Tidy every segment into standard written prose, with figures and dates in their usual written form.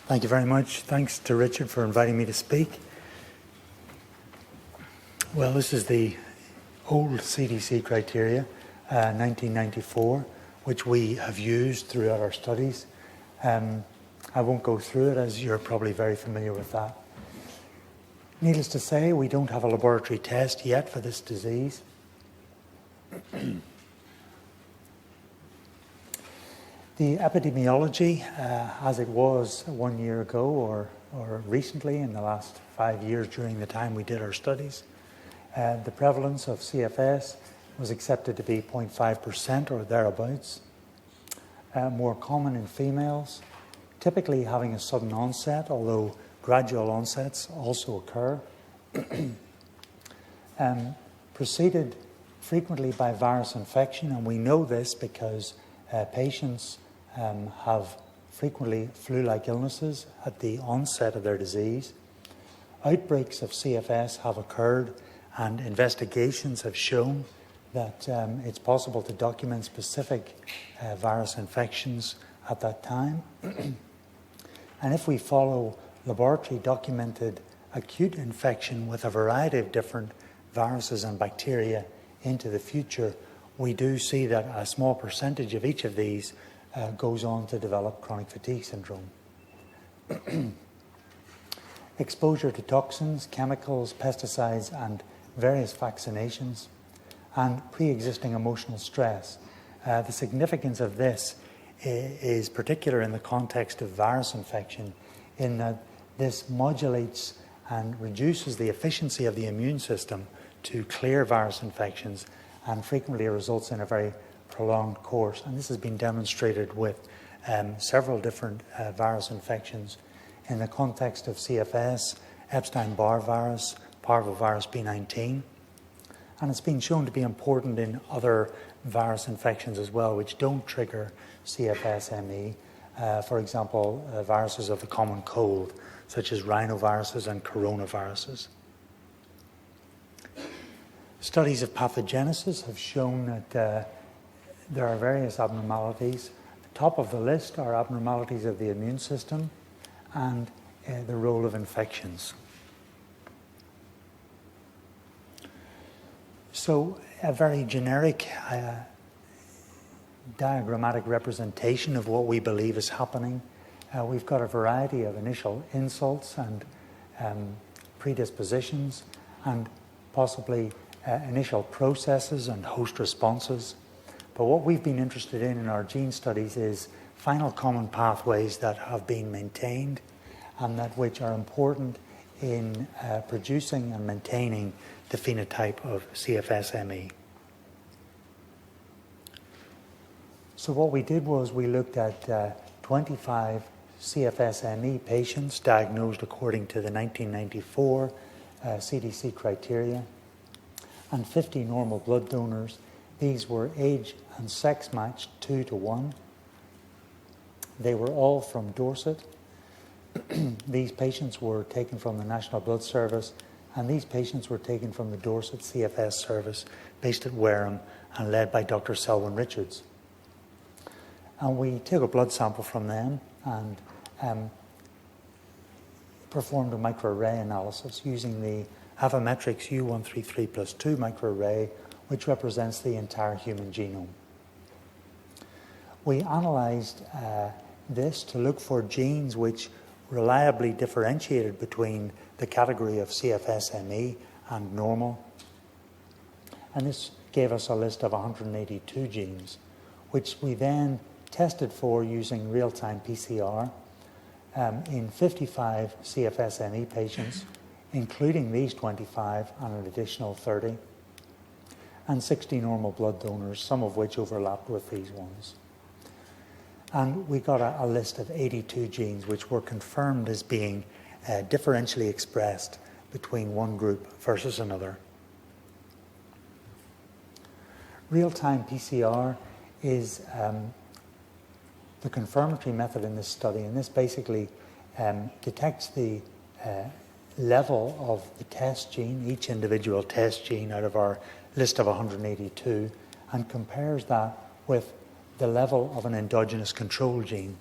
Thank you very much. Thanks to Richard for inviting me to speak. Well, this is the old CDC criteria, 1994, which we have used throughout our studies. I won't go through it, as you're probably very familiar with that. Needless to say, we don't have a laboratory test yet for this disease. The epidemiology, as it was 1 year ago or recently in the last 5 years during the time we did our studies, the prevalence of CFS was accepted to be 0.5% or thereabouts. More common in females, typically having a sudden onset, although gradual onsets also occur. Preceded frequently by virus infection, and we know this because patients have frequently flu-like illnesses at the onset of their disease. Outbreaks of CFS have occurred, and investigations have shown that it's possible to document specific virus infections at that time. And if we follow laboratory documented acute infection with a variety of different viruses and bacteria into the future, we do see that a small percentage of each of these goes on to develop chronic fatigue syndrome. Exposure to toxins, chemicals, pesticides, and various vaccinations, and pre-existing emotional stress. The significance of this is particular in the context of virus infection, in that this modulates and reduces the efficiency of the immune system to clear virus infections, and frequently results in a very prolonged course. And this has been demonstrated with several different virus infections in the context of CFS, Epstein-Barr virus, parvovirus B19. And it's been shown to be important in other virus infections as well, which don't trigger CFS-ME. For example, viruses of the common cold, such as rhinoviruses and coronaviruses. Studies of pathogenesis have shown that there are various abnormalities. The top of the list are abnormalities of the immune system and the role of infections. So a very generic diagrammatic representation of what we believe is happening. We've got a variety of initial insults and predispositions, and possibly initial processes and host responses. But what we've been interested in our gene studies is final common pathways that have been maintained and that which are important in producing and maintaining the phenotype of CFS-ME. So what we did was we looked at 25 CFS-ME patients diagnosed according to the 1994 CDC criteria, and 50 normal blood donors. These were age and sex matched 2 to 1. They were all from Dorset. These patients were taken from the National Blood Service, and these patients were taken from the Dorset CFS service based at Wareham and led by Dr. Selwyn Richards. And we took a blood sample from them and performed a microarray analysis using the Affymetrix U133+2 microarray, which represents the entire human genome. We analysed this to look for genes which reliably differentiated between the category of CFS-ME and normal. And this gave us a list of 182 genes, which we then tested for using real-time PCR in 55 CFS-ME patients, including these 25 and an additional 30, and 60 normal blood donors, some of which overlapped with these ones. And we got a list of 82 genes which were confirmed as being differentially expressed between one group versus another. Real-time PCR is the confirmatory method in this study, and this basically detects the level of the test gene, each individual test gene out of our list of 182, and compares that with the level of an endogenous control gene.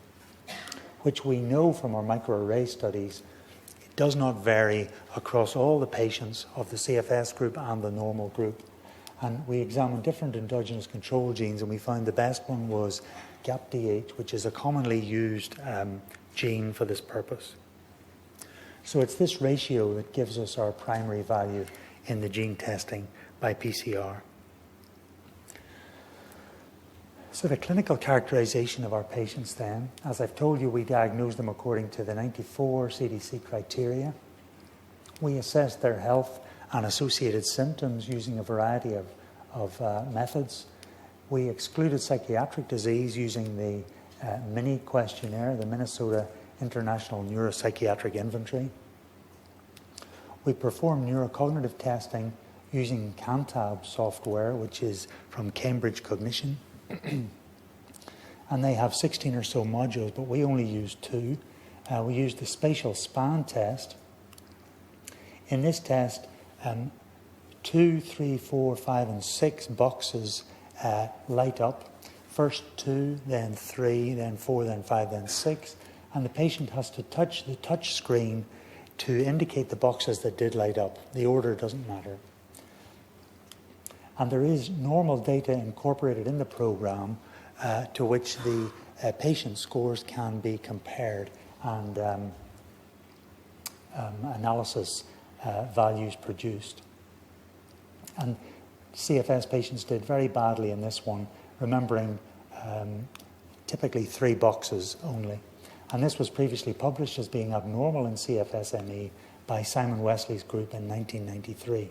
which we know from our microarray studies, it does not vary across all the patients of the CFS group and the normal group. And we examined different endogenous control genes, and we found the best one was GAPDH, which is a commonly used gene for this purpose. So it's this ratio that gives us our primary value in the gene testing by PCR. So the clinical characterization of our patients then, as I've told you, we diagnosed them according to the 94 CDC criteria. We assessed their health and associated symptoms using a variety of methods. We excluded psychiatric disease using the MINI questionnaire, the Minnesota International Neuropsychiatric Inventory. We performed neurocognitive testing using Cantab software, which is from Cambridge Cognition. And they have 16 or so modules, but we only used 2. We used the spatial span test. In this test, 2, 3, 4, 5, and 6 boxes light up. First 2, then 3, then 4, then 5, then 6. And the patient has to touch the touch screen to indicate the boxes that did light up. The order doesn't matter. And there is normal data incorporated in the program to which the patient scores can be compared and analysis values produced. And CFS patients did very badly in this one, remembering typically 3 boxes only. And this was previously published as being abnormal in CFS-ME by Simon Wesley's group in 1993.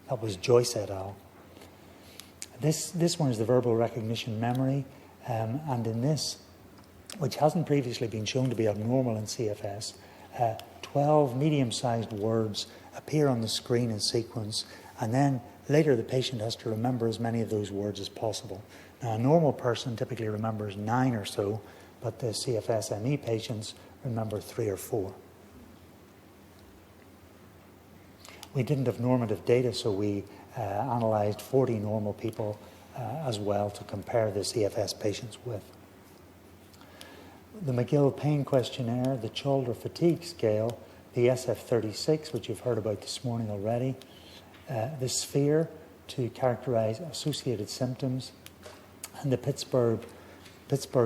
That was Joyce et al. This one is the verbal recognition memory, and in this, which hasn't previously been shown to be abnormal in CFS, 12 medium-sized words appear on the screen in sequence, and then later the patient has to remember as many of those words as possible. Now, a normal person typically remembers 9 or so, but the CFS-ME patients remember 3 or 4. We didn't have normative data, so we analysed 40 normal people as well to compare the CFS patients with. The McGill Pain Questionnaire, the Chalder Fatigue Scale, the SF-36, which you've heard about this morning already, the Sphere to characterise associated symptoms, and the Pittsburgh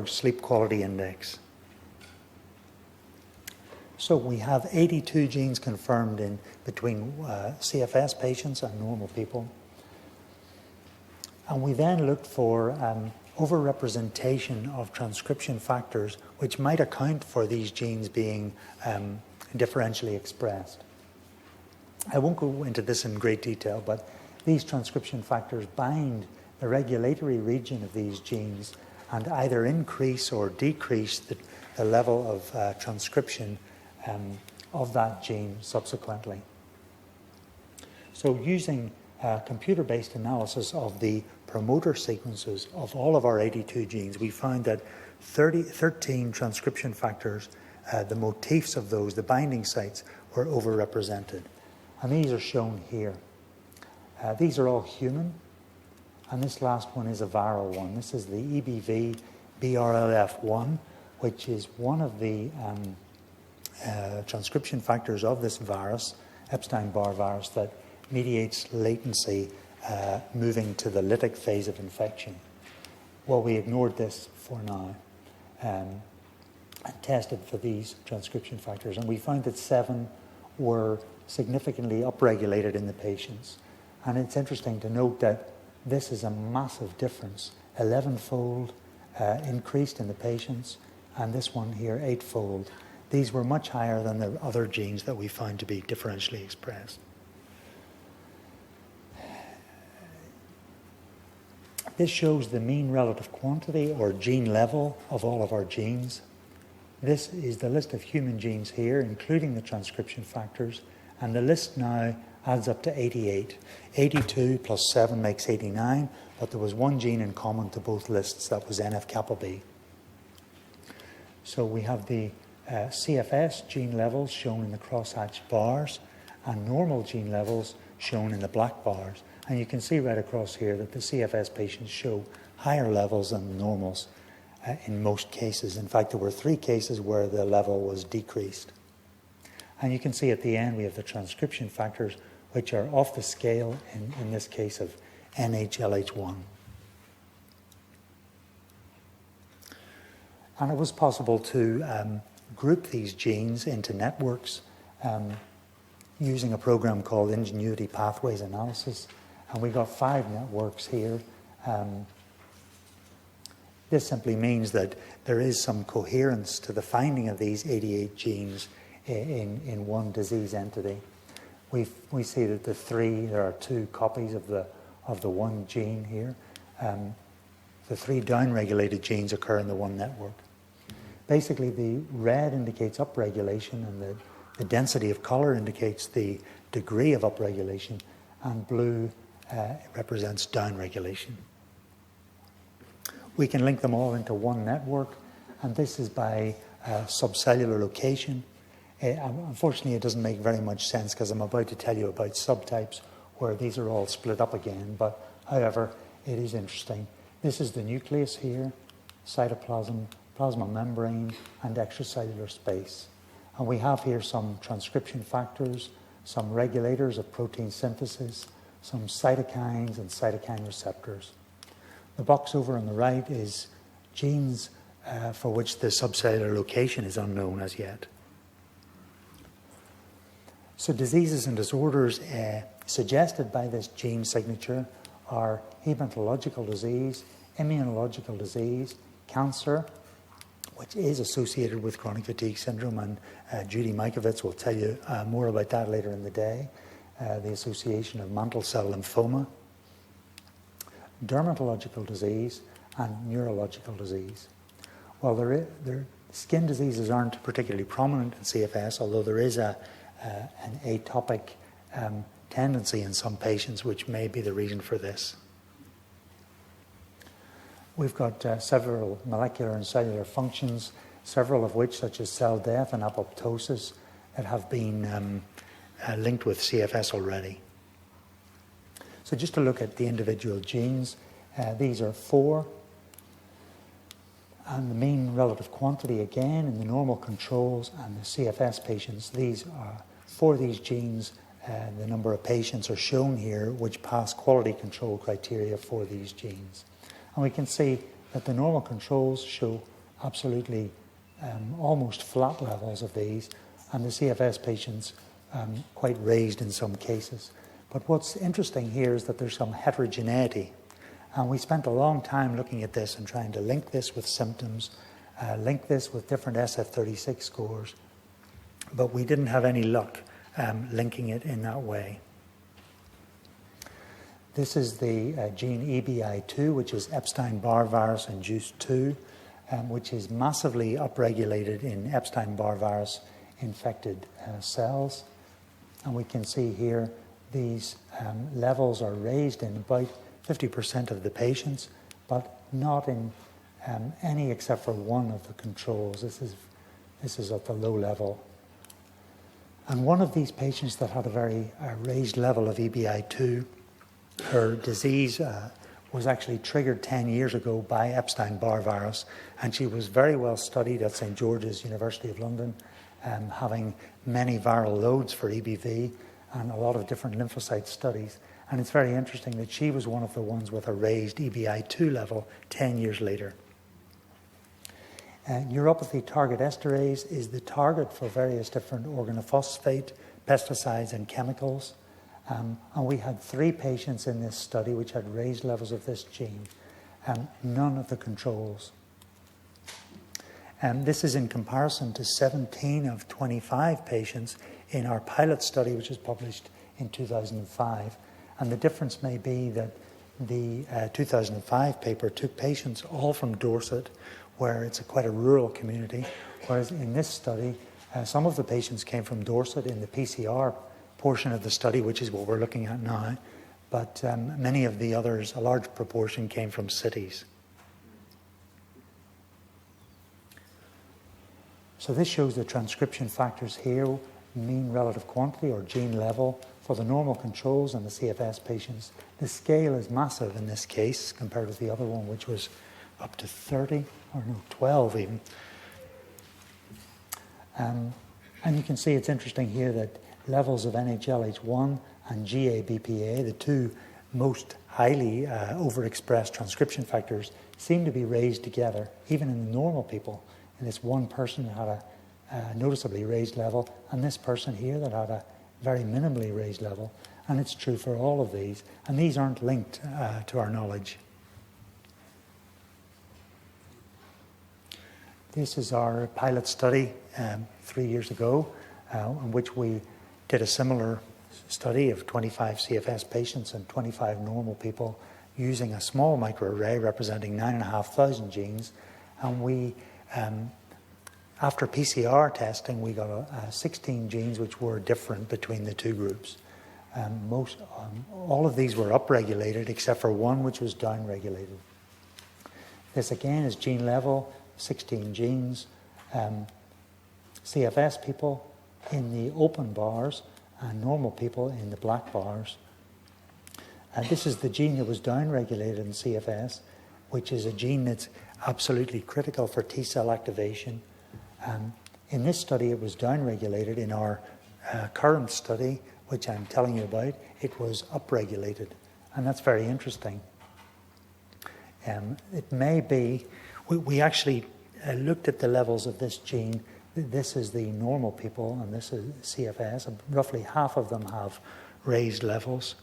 Sleep Quality Index. So we have 82 genes confirmed in between CFS patients and normal people. And we then looked for overrepresentation of transcription factors which might account for these genes being differentially expressed. I won't go into this in great detail, but these transcription factors bind the regulatory region of these genes and either increase or decrease the level of transcription of that gene subsequently. So using computer-based analysis of the promoter sequences of all of our 82 genes, we found that 13 transcription factors, the motifs of those, the binding sites, were overrepresented. And these are shown here. These are all human, and this last one is a viral one. This is the EBV BRLF1, which is one of the transcription factors of this virus, Epstein-Barr virus, that mediates latency moving to the lytic phase of infection. Well, we ignored this for now and tested for these transcription factors, and we found that 7 were significantly upregulated in the patients. And it's interesting to note that this is a massive difference, 11-fold increased in the patients, and this one here 8-fold. These were much higher than the other genes that we found to be differentially expressed. This shows the mean relative quantity or gene level of all of our genes. This is the list of human genes here, including the transcription factors, and the list now adds up to 88. 82 plus 7 makes 89, but there was one gene in common to both lists, that was NF-kappa B. So we have the CFS gene levels shown in the crosshatched bars and normal gene levels shown in the black bars. And you can see right across here that the CFS patients show higher levels than the normals. in most cases. In fact, there were 3 cases where the level was decreased. And you can see at the end we have the transcription factors, which are off the scale, in this case of NH-LH1. And it was possible to group these genes into networks using a program called Ingenuity Pathways Analysis. And we got 5 networks here. This simply means that there is some coherence to the finding of these 88 genes in one disease entity. We see that there are 2 copies of the one gene here. The 3 downregulated genes occur in the one network. Basically, the red indicates upregulation, and the density of color indicates the degree of upregulation, and blue represents downregulation. We can link them all into one network, and this is by subcellular location. Unfortunately, it doesn't make very much sense because I'm about to tell you about subtypes where these are all split up again, but however, it is interesting. This is the nucleus here, cytoplasm, plasma membrane, and extracellular space. And we have here some transcription factors, some regulators of protein synthesis, some cytokines and cytokine receptors. The box over on the right is genes for which the subcellular location is unknown as yet. So diseases and disorders suggested by this gene signature are hematological disease, immunological disease, cancer, which is associated with chronic fatigue syndrome, and Judy Mikovits will tell you more about that later in the day, the association of mantle cell lymphoma, dermatological disease, and neurological disease. Well, skin diseases aren't particularly prominent in CFS, although there is an atopic tendency in some patients, which may be the reason for this. We've got several molecular and cellular functions, several of which, such as cell death and apoptosis, that have been linked with CFS already. So just to look at the individual genes, these are 4. And the mean relative quantity, again, in the normal controls and the CFS patients, these are, for these genes, the number of patients are shown here which pass quality control criteria for these genes. And we can see that the normal controls show absolutely almost flat levels of these, and the CFS patients quite raised in some cases. But what's interesting here is that there's some heterogeneity. And we spent a long time looking at this and trying to link this with symptoms, link this with different SF-36 scores, but we didn't have any luck linking it in that way. This is the gene EBI2, which is Epstein-Barr virus-induced 2, which is massively upregulated in Epstein-Barr virus-infected cells. And we can see here these levels are raised in about 50% of the patients, but not in any except for one of the controls. This is at the low level. And one of these patients that had a very raised level of EBI2, her disease was actually triggered 10 years ago by Epstein-Barr virus, and she was very well studied at St. George's, University of London, having many viral loads for EBV and a lot of different lymphocyte studies. And it's very interesting that she was one of the ones with a raised EBI2 level 10 years later. Neuropathy target esterase is the target for various different organophosphate, pesticides, and chemicals. And we had 3 patients in this study which had raised levels of this gene, none of the controls. This is in comparison to 17 of 25 patients in our pilot study, which was published in 2005. And the difference may be that the 2005 paper took patients all from Dorset, where it's quite a rural community, whereas in this study, some of the patients came from Dorset in the PCR portion of the study, which is what we're looking at now, but many of the others, a large proportion, came from cities. So this shows the transcription factors here, mean relative quantity or gene level for the normal controls and the CFS patients. The scale is massive in this case compared with the other one, which was up to 30, or no, 12 even. And you can see it's interesting here that levels of NHLH1 and GABPA, the two most highly overexpressed transcription factors, seem to be raised together, even in the normal people. And this one person had a noticeably raised level, and this person here that had a very minimally raised level. And it's true for all of these. And these aren't linked to our knowledge. This is our pilot study 3 years ago, in which we did a similar study of 25 CFS patients and 25 normal people using a small microarray representing 9,500 genes. And we, after PCR testing, we got 16 genes which were different between the two groups. All of these were upregulated except for one which was downregulated. This again is gene level, 16 genes. CFS people in the open bars and normal people in the black bars. And this is the gene that was downregulated in CFS, which is a gene that's absolutely critical for T-cell activation. In this study, it was downregulated. In our current study, which I'm telling you about, it was upregulated. And that's very interesting. It may be, we actually looked at the levels of this gene. This is the normal people, and this is CFS. Roughly half of them have raised levels.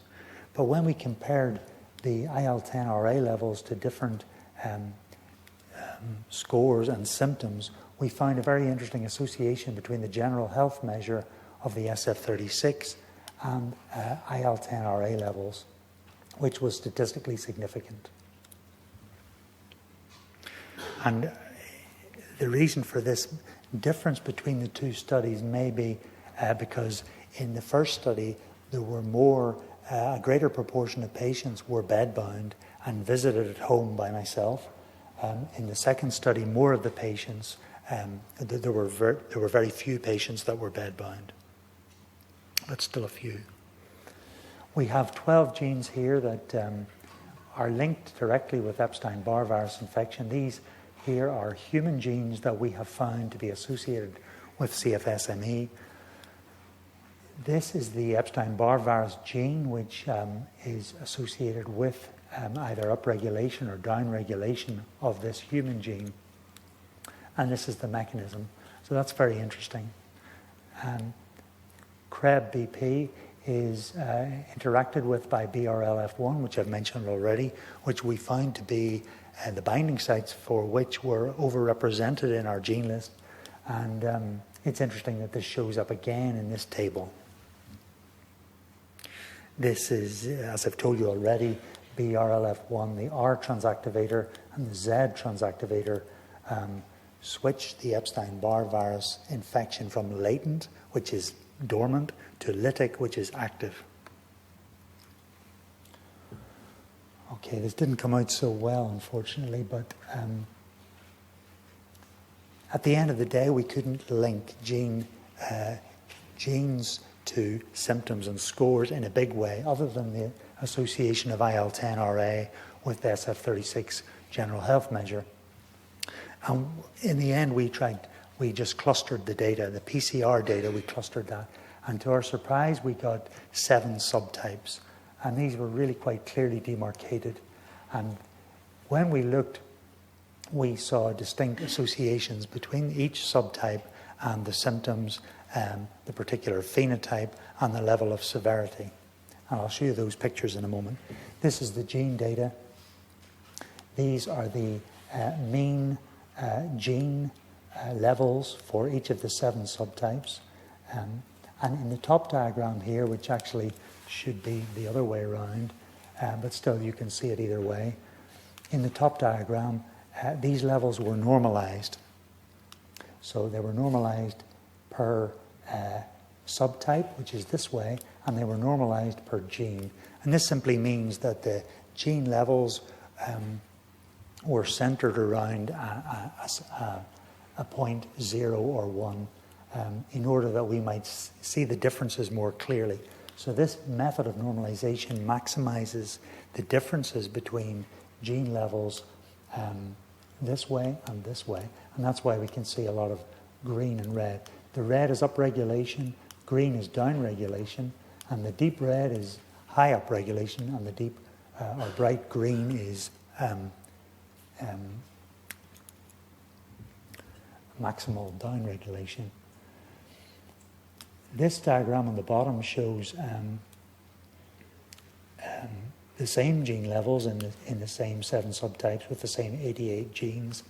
But when we compared the IL-10RA levels to different scores and symptoms, we found a very interesting association between the general health measure of the SF36 and IL-10RA levels, which was statistically significant. And the reason for this difference between the two studies may be because in the first study there were a greater proportion of patients were bedbound and visited at home by myself. In the second study, more of the patients, there were very few patients that were bedbound, but still a few. We have 12 genes here that are linked directly with Epstein-Barr virus infection. These here are human genes that we have found to be associated with CFSME. This is the Epstein-Barr virus gene, which is associated with either upregulation or downregulation of this human gene. And this is the mechanism. So that's very interesting. CREB-BP is interacted with by BRLF1, which I've mentioned already, which we found to be the binding sites for which were overrepresented in our gene list. And it's interesting that this shows up again in this table. This is, as I've told you already, BRLF1, the R transactivator and the Z transactivator switch the Epstein-Barr virus infection from latent, which is dormant, to lytic, which is active. Okay, this didn't come out so well, unfortunately, but at the end of the day, we couldn't link genes to symptoms and scores in a big way, other than the association of IL-10RA with the SF36 general health measure. And in the end, we just clustered the data, the PCR data, we clustered that. And to our surprise, we got 7 subtypes. And these were really quite clearly demarcated. And when we looked, we saw distinct associations between each subtype and the symptoms, the particular phenotype, and the level of severity. And I'll show you those pictures in a moment. This is the gene data. These are the mean gene levels for each of the 7 subtypes. And in the top diagram here, which actually should be the other way around, but still you can see it either way. In the top diagram, these levels were normalized. So they were normalized per subtype, which is this way, and they were normalized per gene. And this simply means that the gene levels were centered around a point 0 or 1 in order that we might see the differences more clearly. So this method of normalization maximizes the differences between gene levels this way and this way. And that's why we can see a lot of green and red. The red is upregulation, green is downregulation, and the deep red is high upregulation, and the deep or bright green is maximal downregulation. This diagram on the bottom shows the same gene levels in the same 7 subtypes with the same 88 genes.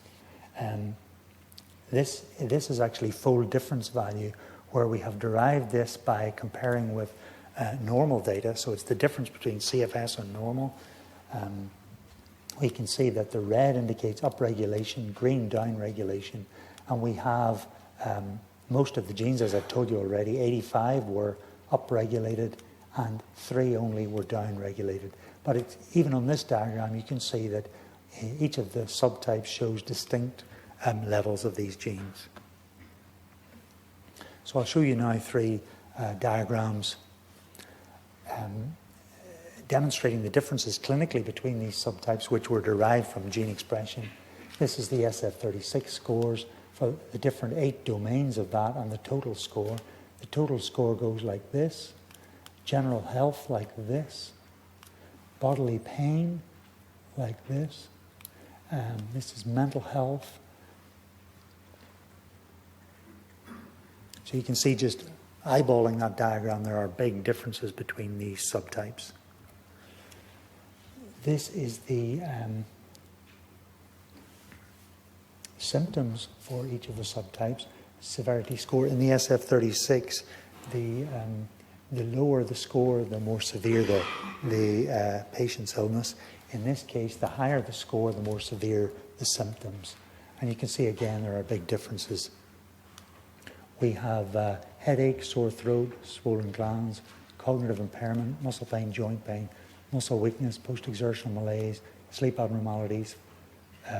This is actually fold difference value, where we have derived this by comparing with normal data. So it's the difference between CFS and normal. We can see that the red indicates upregulation, green downregulation, and we have most of the genes, as I've told you already. 85 were upregulated and 3 only were downregulated. But even on this diagram, you can see that each of the subtypes shows distinct levels of these genes. So I'll show you now 3 diagrams demonstrating the differences clinically between these subtypes, which were derived from gene expression. This is the SF36 scores for the different 8 domains of that and the total score. The total score goes like this, general health like this, bodily pain like this, this is mental health. So you can see, just eyeballing that diagram, there are big differences between these subtypes. This is the symptoms for each of the subtypes. Severity score in the SF36, the lower the score, the more severe the patient's illness. In this case, the higher the score, the more severe the symptoms. And you can see again there are big differences. We have headache, sore throat, swollen glands, cognitive impairment, muscle pain, joint pain, muscle weakness, post-exertional malaise, sleep abnormalities,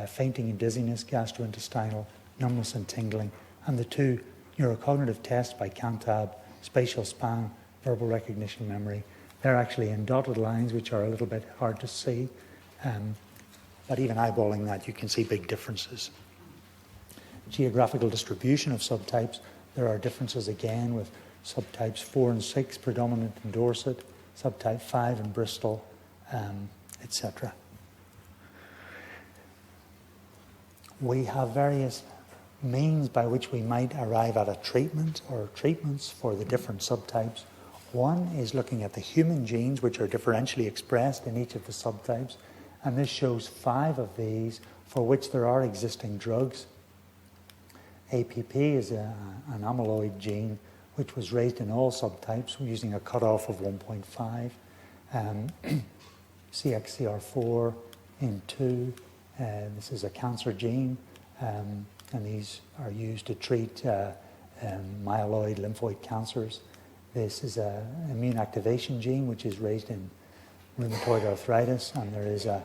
fainting and dizziness, gastrointestinal, numbness and tingling, and the 2 neurocognitive tests by Cantab, spatial span, verbal recognition memory. They're actually in dotted lines, which are a little bit hard to see, but even eyeballing that, you can see big differences. Geographical distribution of subtypes. There are differences again with subtypes 4 and 6 predominant in Dorset, subtype 5 in Bristol, etc. We have various means by which we might arrive at a treatment or treatments for the different subtypes. One is looking at the human genes, which are differentially expressed in each of the subtypes, and this shows 5 of these for which there are existing drugs. APP is an amyloid gene which was raised in all subtypes using a cutoff of 1.5. CXCR4 in 2. This is a cancer gene, and these are used to treat myeloid lymphoid cancers. This is an immune activation gene which is raised in rheumatoid arthritis, and there is a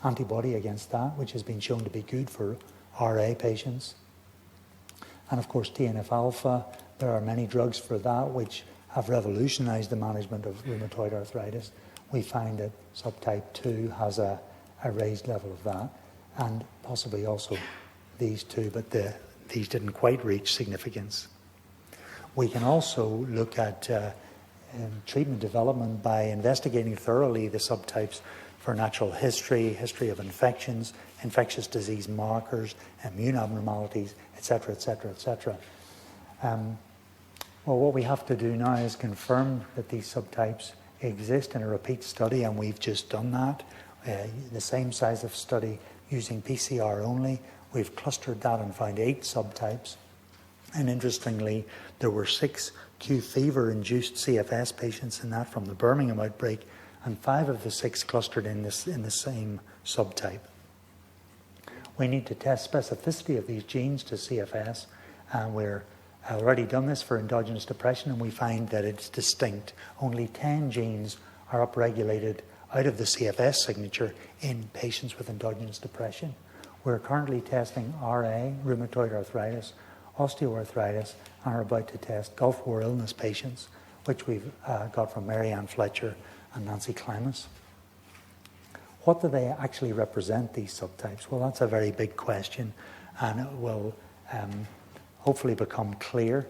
antibody against that which has been shown to be good for RA patients. And of course TNF-alpha, there are many drugs for that which have revolutionized the management of rheumatoid arthritis. We find that subtype 2 has a raised level of that, and possibly also these 2, but these didn't quite reach significance. We can also look at treatment development by investigating thoroughly the subtypes for natural history of infections, infectious disease markers, immune abnormalities, etc., etc., etc. Well, what we have to do now is confirm that these subtypes exist in a repeat study, and we've just done that. The same size of study using PCR only. We've clustered that and found 8 subtypes. And interestingly, there were 6 Q fever-induced CFS patients in that from the Birmingham outbreak, and 5 of the 6 clustered in the same subtype. We need to test specificity of these genes to CFS, and we've already done this for endogenous depression, and we find that it's distinct. Only 10 genes are upregulated out of the CFS signature in patients with endogenous depression. We're currently testing RA, rheumatoid arthritis, osteoarthritis, and are about to test Gulf War illness patients, which we've got from Mary Ann Fletcher and Nancy Klimas. what do they actually represent, these subtypes? Well, that's a very big question, and it will hopefully become clear.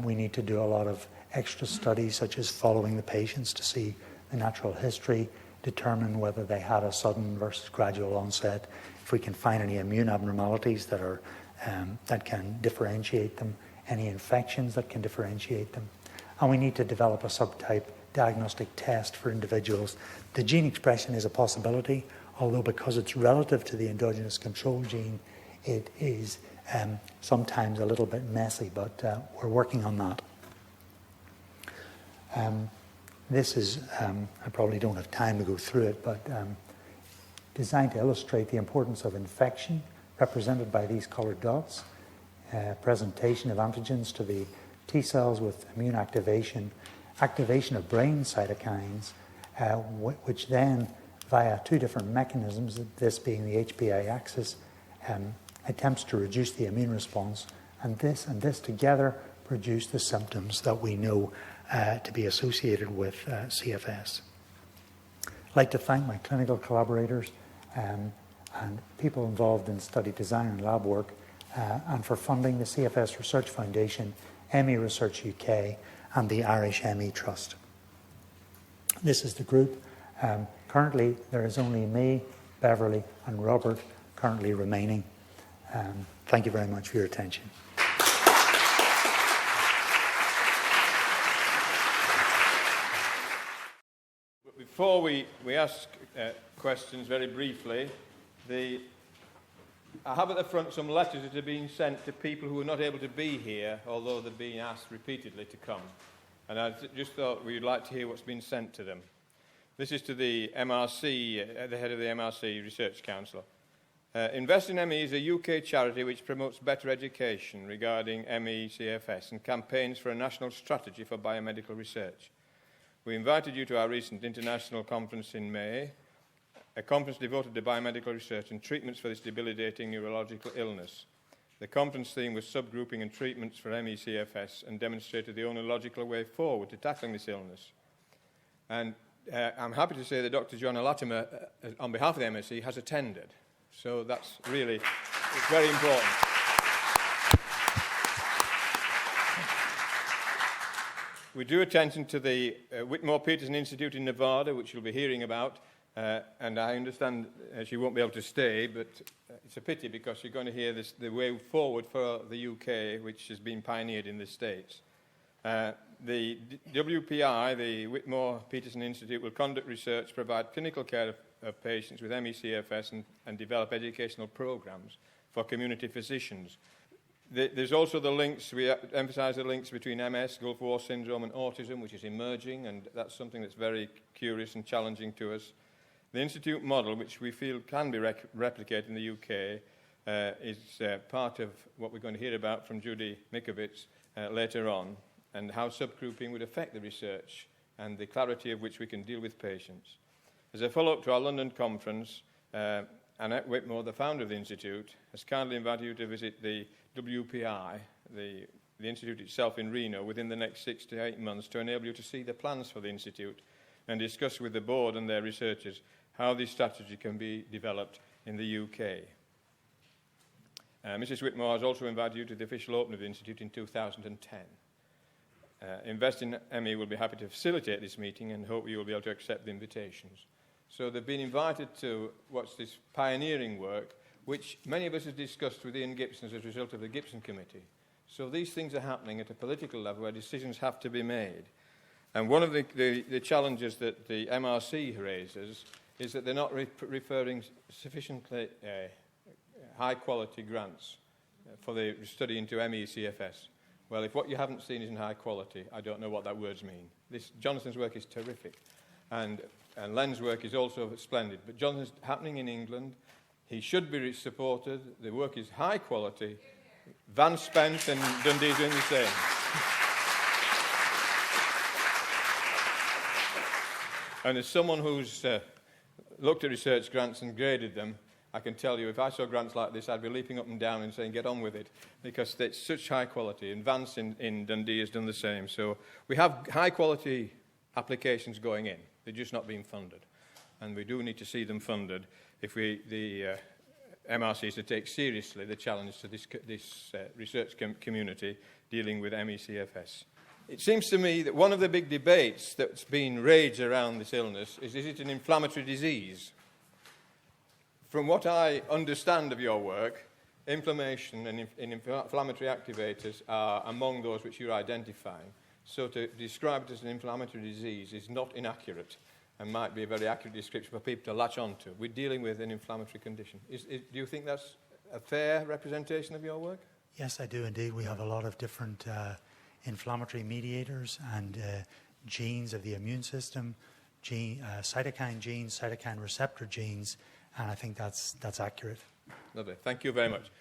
We need to do a lot of extra studies, such as following the patients to see the natural history, determine whether they had a sudden versus gradual onset, if we can find any immune abnormalities that are that can differentiate them, any infections that can differentiate them. And we need to develop a subtype diagnostic test for individuals. The gene expression is a possibility, although because it's relative to the endogenous control gene, it is sometimes a little bit messy, but we're working on that. This is, I probably don't have time to go through it, but designed to illustrate the importance of infection, represented by these colored dots, presentation of antigens to the T cells with immune activation, activation of brain cytokines, which then, via two different mechanisms, this being the HPA axis, attempts to reduce the immune response, and this together produce the symptoms that we know to be associated with CFS. I'd like to thank my clinical collaborators and people involved in study design and lab work, and for funding the CFS Research Foundation, ME Research UK, and the Irish ME Trust. This is the group. Currently, there is only me, Beverly, and Robert currently remaining. Thank you very much for your attention. Before we ask questions very briefly, I have at the front some letters that are being sent to people who are not able to be here, although they're being asked repeatedly to come. And I just thought we'd like to hear what's been sent to them. This is to the MRC, the head of the MRC Research Council. Invest in ME is a UK charity which promotes better education regarding ME CFS and campaigns for a national strategy for biomedical research. We invited you to our recent international conference in May, a conference devoted to biomedical research and treatments for this debilitating neurological illness. The conference theme was subgrouping and treatments for ME CFS and demonstrated the only logical way forward to tackling this illness. And I'm happy to say that Dr. John Latimer, on behalf of the MSc, has attended. So that's really, it's very important. We drew attention to the Whitmore-Peterson Institute in Nevada, which you'll be hearing about, and I understand she won't be able to stay, but it's a pity because you're going to hear this, the way forward for the UK, which has been pioneered in the States. The WPI, the Whitmore-Peterson Institute, will conduct research, provide clinical care of patients with ME/CFS and develop educational programs for community physicians. There's also the links, we emphasize the links between MS, Gulf War syndrome, and autism, which is emerging, and that's something that's very curious and challenging to us. The Institute model, which we feel can be replicated in the UK, is part of what we're going to hear about from Judy Mikovits later on, and how subgrouping would affect the research and the clarity of which we can deal with patients. As a follow-up to our London conference, Annette Whitmore, the founder of the Institute, has kindly invited you to visit the WPI, the Institute itself in Reno, within the next 6 to 8 months to enable you to see the plans for the Institute and discuss with the board and their researchers how this strategy can be developed in the UK. Mrs. Whitmore has also invited you to the official opening of the Institute in 2010. Invest in ME will be happy to facilitate this meeting and hope you will be able to accept the invitations. So they've been invited to watch this pioneering work, which many of us have discussed with Ian Gibson as a result of the Gibson Committee. So these things are happening at a political level where decisions have to be made. And one of the challenges that the MRC raises is that they're not referring sufficiently high-quality grants for the study into ME/CFS. Well, if what you haven't seen is in high quality, I don't know what that words mean. Jonathan's work is terrific, and Len's work is also splendid. But Jonathan's happening in England. He should be supported. The work is high quality. Van Spence and Dundee doing the same. And as someone who's looked at research grants and graded them, I can tell you, if I saw grants like this, I'd be leaping up and down and saying, get on with it, because it's such high quality. And Vance in Dundee has done the same. So we have high quality applications going in. They're just not being funded. and we do need to see them funded if the MRC is to take seriously the challenge to this research community dealing with MECFS. It seems to me that one of the big debates that's been raged around this illness is it an inflammatory disease? From what I understand of your work, inflammation and inflammatory activators are among those which you're identifying. So to describe it as an inflammatory disease is not inaccurate and might be a very accurate description for people to latch onto. We're dealing with an inflammatory condition. Do you think that's a fair representation of your work? Yes, I do indeed. We have a lot of different inflammatory mediators and genes of the immune system, cytokine genes, cytokine receptor genes, and I think that's accurate. Lovely. Thank you very much.